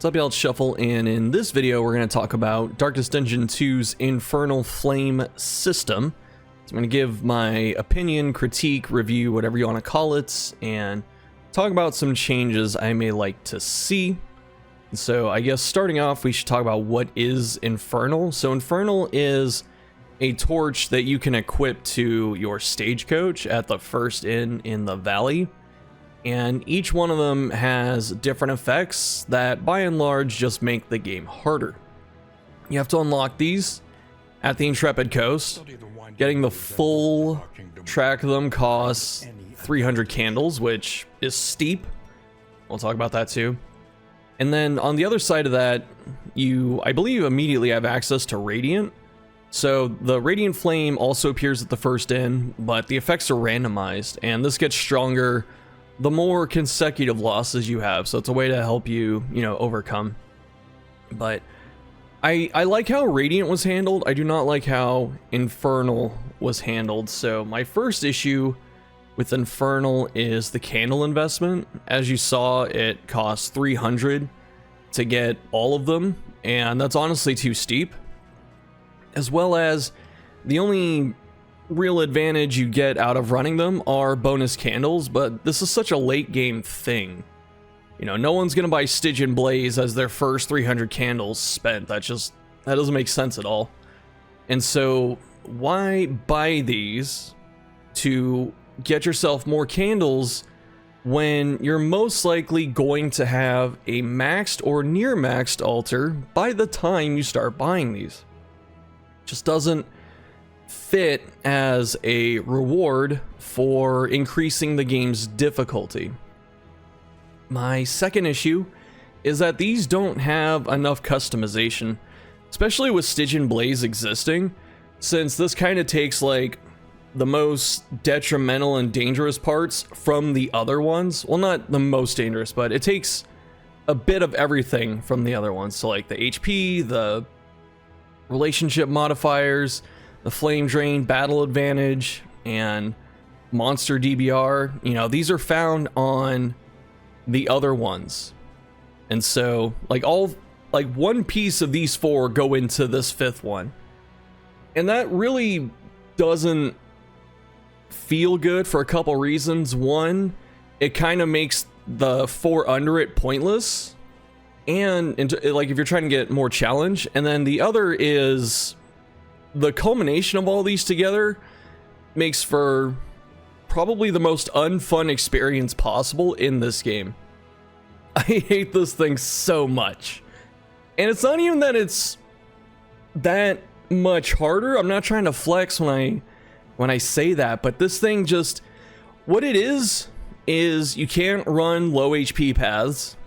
What's up, y'all? It's Shuffle, and in this video we're going to talk about Darkest Dungeon 2's Infernal Flame system. So I'm going to give my opinion, critique, review, whatever you want to call it, and talk about some changes I may like to see. So I guess starting off, we should talk about what is Infernal. So Infernal is a torch that you can equip to your stagecoach at the first inn in the valley. And each one of them has different effects that by and large just make the game harder. You have to unlock these at the Intrepid Coast. Getting the full track of them costs 300 candles, which is steep. We'll talk about that too. And then on the other side of that, I believe, immediately have access to Radiant. So the Radiant Flame also appears at the first inn, but the effects are randomized, and this gets stronger the more consecutive losses you have, so it's a way to help you, overcome. But I like how Radiant was handled. I do not like how Infernal was handled. So my first issue with Infernal is the candle investment. As you saw, it costs 300 to get all of them, and that's honestly too steep. As well as the only real advantage you get out of running them are bonus candles, but this is such a late game thing. No one's gonna buy Stygian Blaze as their first 300 candles spent. That doesn't make sense at all. And so why buy these to get yourself more candles when you're most likely going to have a maxed or near maxed altar by the time you start buying these? Just doesn't fit as a reward for increasing the game's difficulty. My second issue is that these don't have enough customization, especially with Stygian Blaze existing, since this kind of takes like the most detrimental and dangerous parts from the other ones. Well, not the most dangerous, but it takes a bit of everything from the other ones. So like the HP, the relationship modifiers, the flame drain, battle advantage, and monster DBR, these are found on the other ones. And so one piece of these four go into this fifth one. And that really doesn't feel good for a couple reasons. One, it kind of makes the four under it pointless, and like if you're trying to get more challenge. And then the other is the culmination of all these together makes for probably the most unfun experience possible in this game. I hate this thing so much. And it's not even that it's that much harder. I'm not trying to flex when I say that, but this thing just, what it is you can't run low HP paths,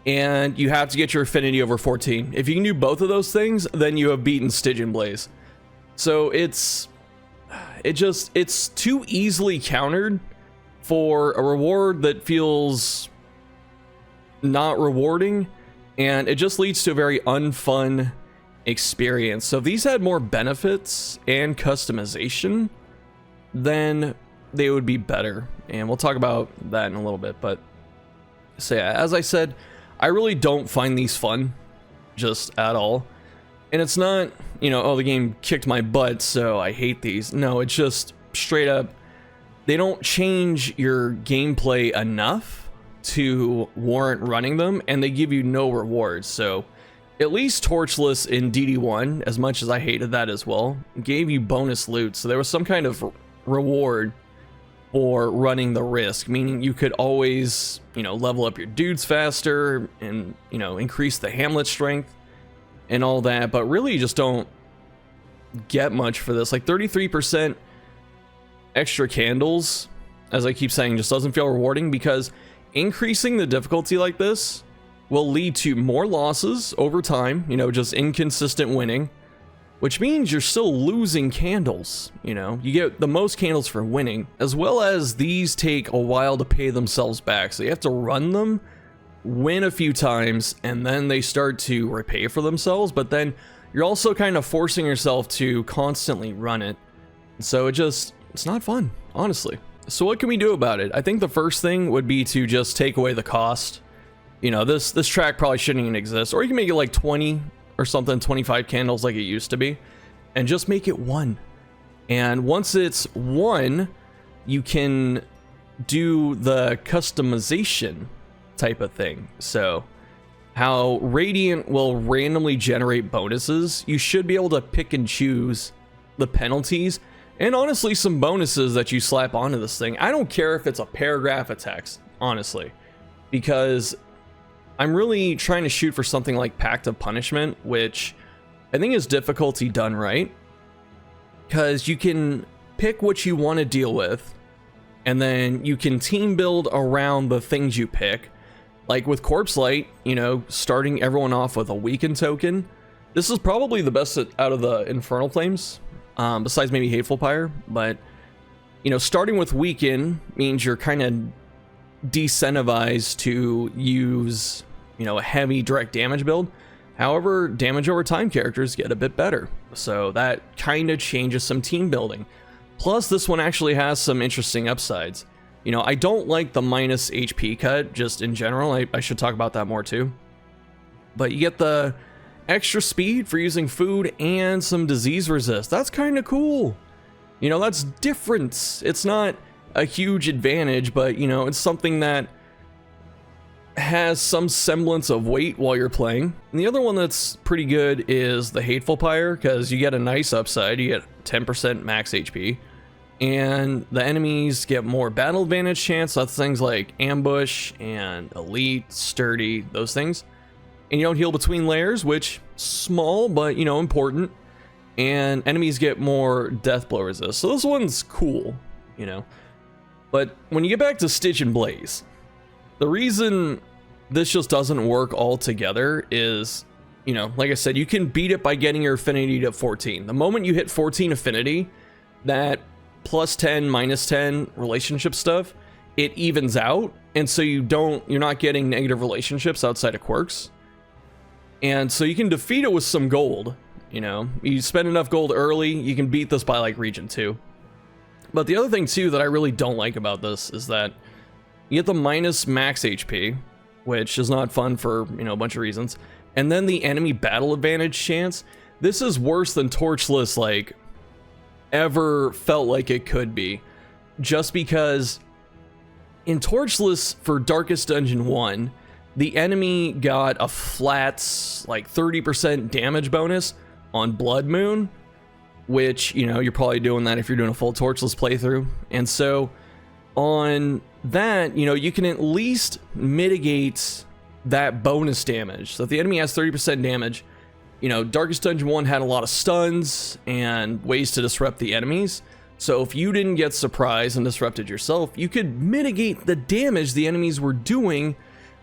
and you have to get your affinity over 14. If you can do both of those things, then you have beaten Stygian Blaze. So it's too easily countered for a reward that feels not rewarding, and it just leads to a very unfun experience. So if these had more benefits and customization, then they would be better, and we'll talk about that in a little bit. But so yeah, as I said, I really don't find these fun, just at all. And it's not, oh, the game kicked my butt, so I hate these. No, it's just straight up, they don't change your gameplay enough to warrant running them, and they give you no rewards. So at least Torchless in DD1, as much as I hated that as well, gave you bonus loot. So there was some kind of reward for running the risk, meaning you could always, level up your dudes faster and, increase the Hamlet strength and all that, but really you just don't get much for this. Like 33% extra candles, as I keep saying, just doesn't feel rewarding, because increasing the difficulty like this will lead to more losses over time, just inconsistent winning, which means you're still losing candles. You get the most candles for winning, as well as these take a while to pay themselves back. So you have to run them, win a few times, and then they start to repay for themselves. But then you're also kind of forcing yourself to constantly run it. So it's not fun, honestly. So what can we do about it? I think the first thing would be to just take away the cost. this track probably shouldn't even exist. Or you can make it like 20 or something, 25 candles like it used to be, and just make it 1. And once it's 1, you can do the customization type of thing. So how Radiant will randomly generate bonuses, you should be able to pick and choose the penalties and honestly some bonuses that you slap onto this thing. I don't care if it's a paragraph of text, honestly, because I'm really trying to shoot for something like Pact of Punishment, which I think is difficulty done right, because you can pick what you want to deal with and then you can team build around the things you pick. Like with Corpse Light, starting everyone off with a weaken token. This is probably the best out of the Infernal Flames, besides maybe Hateful Pyre. But, starting with weaken means you're kind of decentivized to use, a heavy direct damage build. However, damage over time characters get a bit better. So that kind of changes some team building. Plus, this one actually has some interesting upsides. I don't like the minus HP cut, just in general. I should talk about that more too. But you get the extra speed for using food and some disease resist. That's kind of cool. That's different. It's not a huge advantage, but, it's something that has some semblance of weight while you're playing. And the other one that's pretty good is the Hateful Pyre, because you get a nice upside. You get 10% max HP. And the enemies get more battle advantage chance. That's things like ambush and elite, sturdy, those things. And you don't heal between layers, which small, but important. And enemies get more death blow resist. So this one's cool, But when you get back to Stitch and Blaze, the reason this just doesn't work all together is, like I said, you can beat it by getting your affinity to 14. The moment you hit 14 affinity, that plus 10, minus 10 relationship stuff, it evens out. And so you're not getting negative relationships outside of quirks. And so you can defeat it with some gold. You spend enough gold early, you can beat this by like region 2. But the other thing too that I really don't like about this is that you get the minus max HP, which is not fun for, a bunch of reasons. And then the enemy battle advantage chance. This is worse than Torchless, like, ever felt like it could be, just because in Torchless for Darkest Dungeon 1, the enemy got a flat like 30% damage bonus on Blood Moon, which you're probably doing that if you're doing a full Torchless playthrough. And so on that, you can at least mitigate that bonus damage. So if the enemy has 30% damage, Darkest Dungeon 1 had a lot of stuns and ways to disrupt the enemies. So if you didn't get surprised and disrupted yourself, you could mitigate the damage the enemies were doing.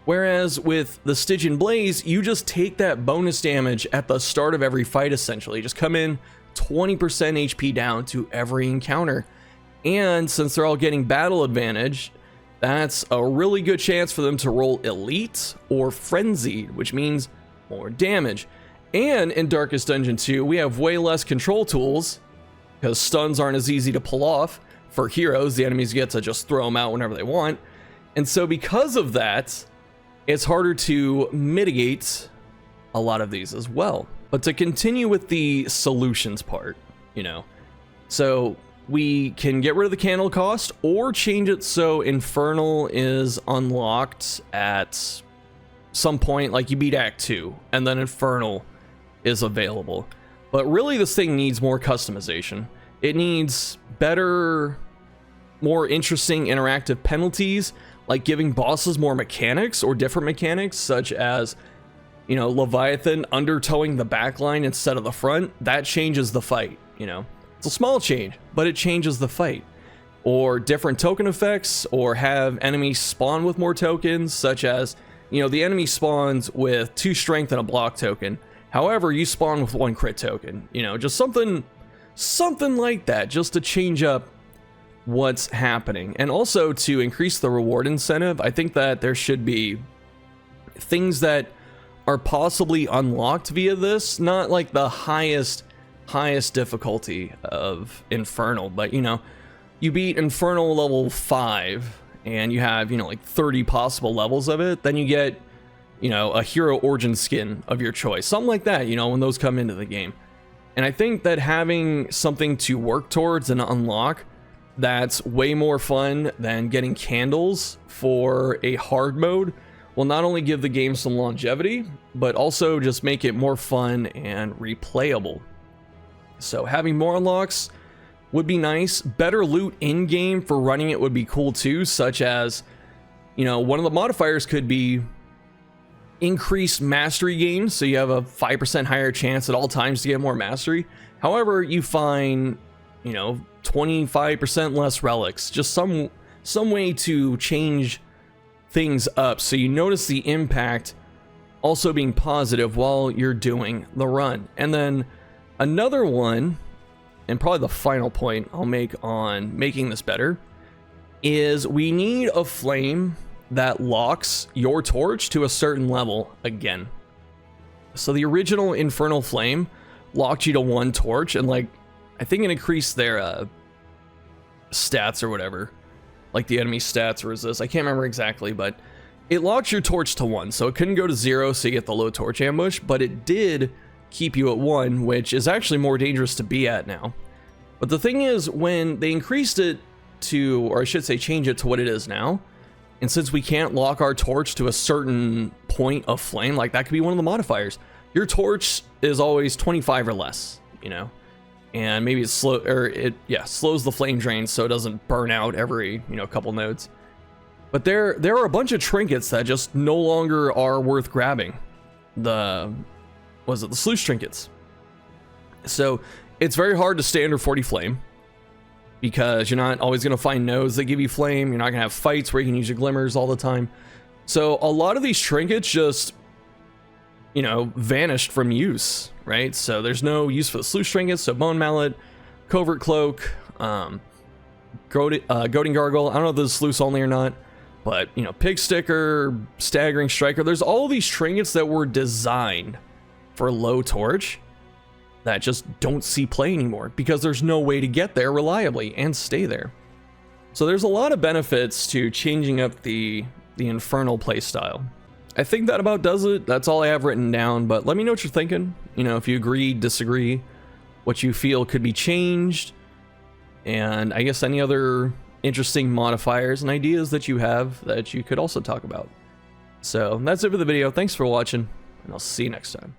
Whereas with the Stitch and Blaze, you just take that bonus damage at the start of every fight, essentially. Just come in 20% HP down to every encounter. And since they're all getting battle advantage, that's a really good chance for them to roll Elite or Frenzied, which means more damage. And in Darkest Dungeon 2, we have way less control tools, because stuns aren't as easy to pull off. For heroes, the enemies get to just throw them out whenever they want. And so because of that, it's harder to mitigate a lot of these as well. But to continue with the solutions part, so we can get rid of the candle cost or change it so Infernal is unlocked at some point, like you beat Act 2, and then Infernal is available. But really this thing needs more customization. It needs better, more interesting interactive penalties, like giving bosses more mechanics or different mechanics, such as, Leviathan undertowing the backline instead of the front. That changes the fight, It's a small change, but it changes the fight. Or different token effects, or have enemies spawn with more tokens, such as, the enemy spawns with 2 strength and a block token. However, you spawn with 1 crit token, just something like that, just to change up what's happening. And also to increase the reward incentive, I think that there should be things that are possibly unlocked via this, not like the highest difficulty of Infernal, but you beat Infernal level 5 and you have, like 30 possible levels of it, then you get you know, a hero origin skin of your choice, something like that, you know, when those come into the game. And I think that having something to work towards and unlock that's way more fun than getting candles for a hard mode will not only give the game some longevity, but also just make it more fun and replayable. So having more unlocks would be nice. Better loot in game for running it would be cool too, such as, you know, one of the modifiers could be increased mastery gains, so you have a 5% higher chance at all times to get more mastery. However, you find, you know, 25% less relics, just some way to change things up so you notice the impact also being positive while you're doing the run. And then another one, and probably the final point I'll make on making this better, is we need a flame that locks your torch to a certain level again. So the original Infernal Flame locked you to 1 torch, and like, I think it increased their stats or whatever, like the enemy stats or resist. I can't remember exactly, but it locked your torch to 1, so it couldn't go to 0, so you get the low torch ambush, but it did keep you at 1, which is actually more dangerous to be at now. But the thing is, when they increased it to, or I should say change it to what it is now, and since we can't lock our torch to a certain point of flame, like that could be one of the modifiers. Your torch is always 25 or less, you know, and maybe it's slow, or it slows the flame drain so it doesn't burn out every, you know, couple nodes. But there are a bunch of trinkets that just no longer are worth grabbing. The sluice trinkets. So it's very hard to stay under 40 flame, because you're not always going to find nodes that give you flame. You're not going to have fights where you can use your glimmers all the time. So a lot of these trinkets just, you know, vanished from use, right? So there's no use for the sluice trinkets. So Bone Mallet, Covert Cloak, Goading Gargle. I don't know if this is sluice only or not, but, you know, Pig Sticker, Staggering Striker. There's all these trinkets that were designed for low torch that just don't see play anymore because there's no way to get there reliably and stay there. So there's a lot of benefits to changing up the Infernal playstyle. I think that about does it. That's all I have written down, but let me know what you're thinking. You know, if you agree, disagree, what you feel could be changed, and I guess any other interesting modifiers and ideas that you have that you could also talk about. So that's it for the video. Thanks for watching, and I'll see you next time.